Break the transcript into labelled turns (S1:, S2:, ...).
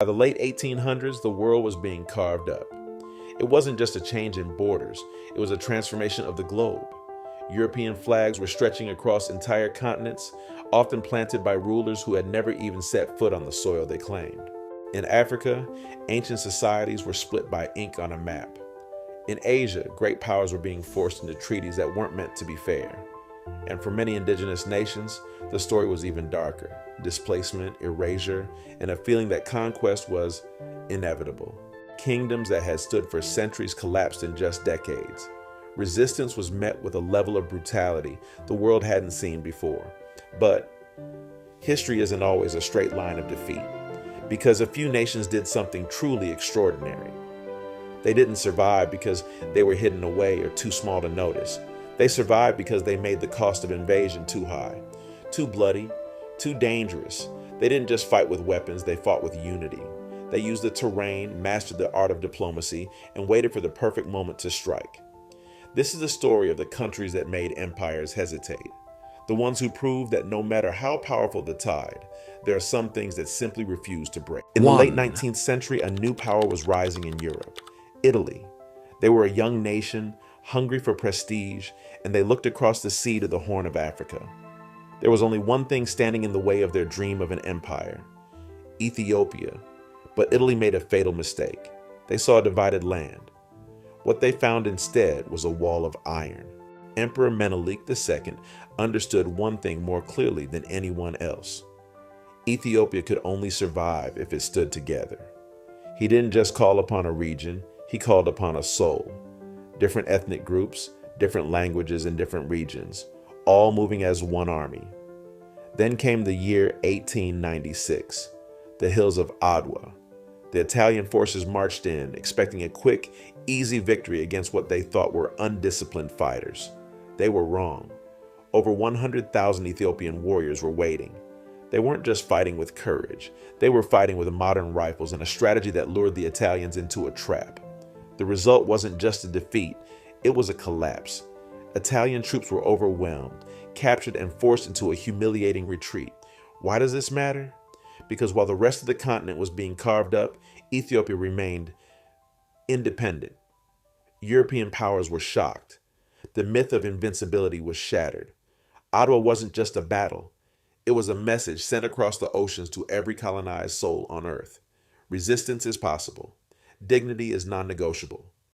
S1: By the late 1800s, the world was being carved up. It wasn't just a change in borders, it was a transformation of the globe. European flags were stretching across entire continents, often planted by rulers who had never even set foot on the soil they claimed. In Africa, ancient societies were split by ink on a map. In Asia, great powers were being forced into treaties that weren't meant to be fair. And for many indigenous nations, the story was even darker: displacement, erasure, and a feeling that conquest was inevitable. Kingdoms that had stood for centuries collapsed in just decades. Resistance was met with a level of brutality the world hadn't seen before. But history isn't always a straight line of defeat, because a few nations did something truly extraordinary. They didn't survive because they were hidden away or too small to notice. They survived because they made the cost of invasion too high, too bloody, too dangerous. They didn't just fight with weapons, they fought with unity. They used the terrain, mastered the art of diplomacy, and waited for the perfect moment to strike. This is the story of the countries that made empires hesitate. The ones who proved that no matter how powerful the tide, there are some things that simply refuse to break. In the late 19th century, a new power was rising in Europe: Italy. They were a young nation, hungry for prestige, and they looked across the sea to the Horn of Africa. There was only one thing standing in the way of their dream of an empire: Ethiopia. But Italy made a fatal mistake. They saw a divided land. What they found instead was a wall of iron. Emperor Menelik II understood one thing more clearly than anyone else: Ethiopia could only survive if it stood together. He didn't just call upon a region, he called upon a soul. Different ethnic groups, different languages in different regions, all moving as one army. Then came the year 1896, the hills of Adwa. The Italian forces marched in, expecting a quick, easy victory against what they thought were undisciplined fighters. They were wrong. Over 100,000 Ethiopian warriors were waiting. They weren't just fighting with courage, they were fighting with modern rifles and a strategy that lured the Italians into a trap. The result wasn't just a defeat, it was a collapse. Italian troops were overwhelmed, captured, and forced into a humiliating retreat. Why does this matter? Because while the rest of the continent was being carved up, Ethiopia remained independent. European powers were shocked. The myth of invincibility was shattered. Ottawa wasn't just a battle. It was a message sent across the oceans to every colonized soul on Earth. Resistance is possible. Dignity is non-negotiable.